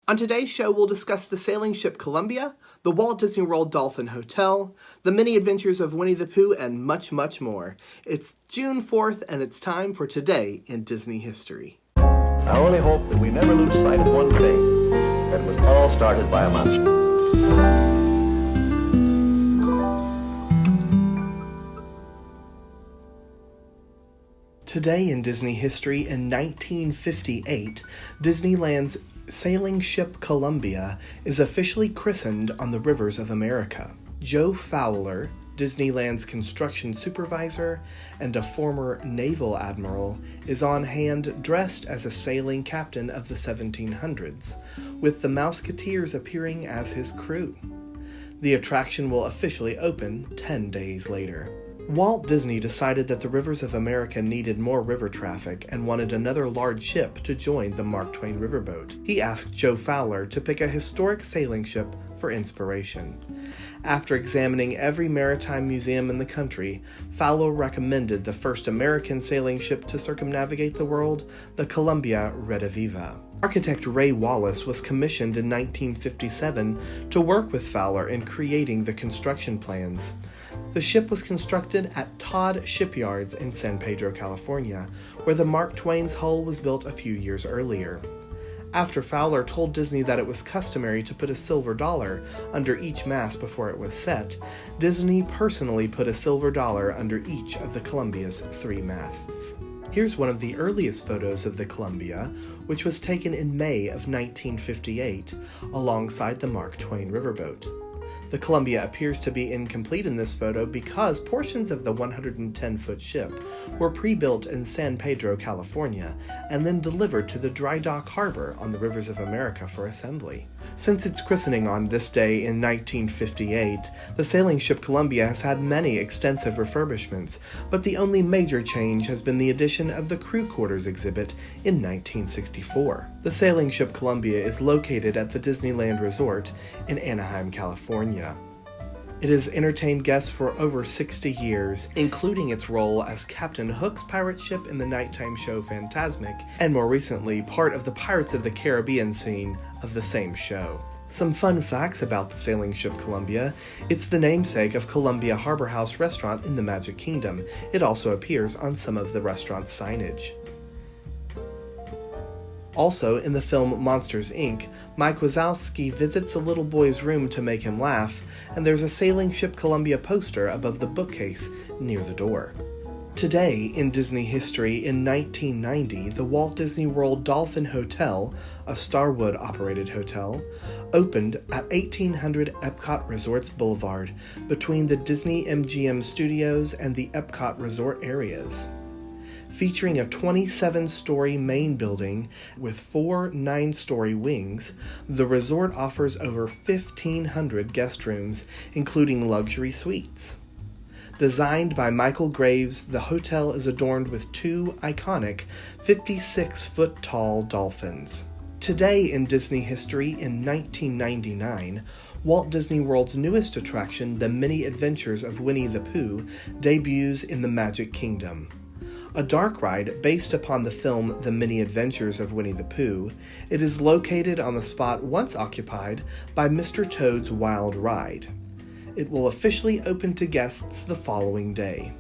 On today's show, we'll discuss the sailing ship Columbia, the Walt Disney World Dolphin Hotel, the many adventures of Winnie the Pooh, and much, much more. It's June 4th, and it's time for Today in Disney History. I only hope that we never lose sight of one thing, that it was all started by a mouse. Today in Disney history, in 1958, Disneyland's sailing ship Columbia is officially christened on the rivers of America. Joe Fowler, Disneyland's construction supervisor and a former naval admiral, is on hand dressed as a sailing captain of the 1700s, with the Mouseketeers appearing as his crew. The attraction will officially open 10 days later. Walt Disney decided that the rivers of America needed more river traffic and wanted another large ship to join the Mark Twain riverboat. He asked Joe Fowler to pick a historic sailing ship for inspiration. After examining every maritime museum in the country, Fowler recommended the first American sailing ship to circumnavigate the world, the Columbia Rediviva. Architect Ray Wallace was commissioned in 1957 to work with Fowler in creating the construction plans. The ship was constructed at Todd Shipyards in San Pedro, California, where the Mark Twain's hull was built a few years earlier. After Fowler told Disney that it was customary to put a silver dollar under each mast before it was set, Disney personally put a silver dollar under each of the Columbia's 3 masts. Here's one of the earliest photos of the Columbia, which was taken in May of 1958, alongside the Mark Twain riverboat. The Columbia appears to be incomplete in this photo because portions of the 110-foot ship were pre-built in San Pedro, California, and then delivered to the dry dock harbor on the rivers of America for assembly. Since its christening on this day in 1958, the sailing ship Columbia has had many extensive refurbishments, but the only major change has been the addition of the crew quarters exhibit in 1964. The sailing ship Columbia is located at the Disneyland Resort in Anaheim, California. It has entertained guests for over 60 years, including its role as Captain Hook's pirate ship in the nighttime show Fantasmic, and more recently, part of the Pirates of the Caribbean scene of the same show. Some fun facts about the sailing ship Columbia: it's the namesake of Columbia Harbor House restaurant in the Magic Kingdom. It also appears on some of the restaurant's signage. Also, in the film Monsters, Inc., Mike Wazowski visits a little boy's room to make him laugh, and there's a sailing ship Columbia poster above the bookcase near the door. Today, in Disney history, in 1990, the Walt Disney World Dolphin Hotel, a Starwood-operated hotel, opened at 1800 Epcot Resorts Boulevard between the Disney MGM Studios and the Epcot Resort areas. Featuring a 27-story main building with 4 9-story wings, the resort offers over 1,500 guest rooms, including luxury suites. Designed by Michael Graves, the hotel is adorned with 2 iconic 56-foot-tall dolphins. Today in Disney history, in 1999, Walt Disney World's newest attraction, The Many Adventures of Winnie the Pooh, debuts in the Magic Kingdom. A dark ride based upon the film The Many Adventures of Winnie the Pooh, it is located on the spot once occupied by Mr. Toad's Wild Ride. It will officially open to guests the following day.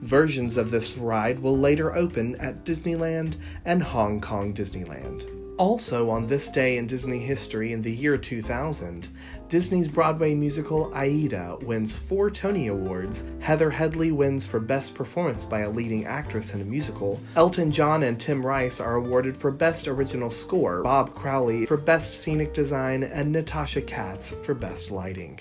Versions of this ride will later open at Disneyland and Hong Kong Disneyland. Also on this day in Disney history in the year 2000, Disney's Broadway musical Aida wins 4 Tony Awards, Heather Headley wins for Best Performance by a Leading Actress in a Musical, Elton John and Tim Rice are awarded for Best Original Score, Bob Crowley for Best Scenic Design, and Natasha Katz for Best Lighting.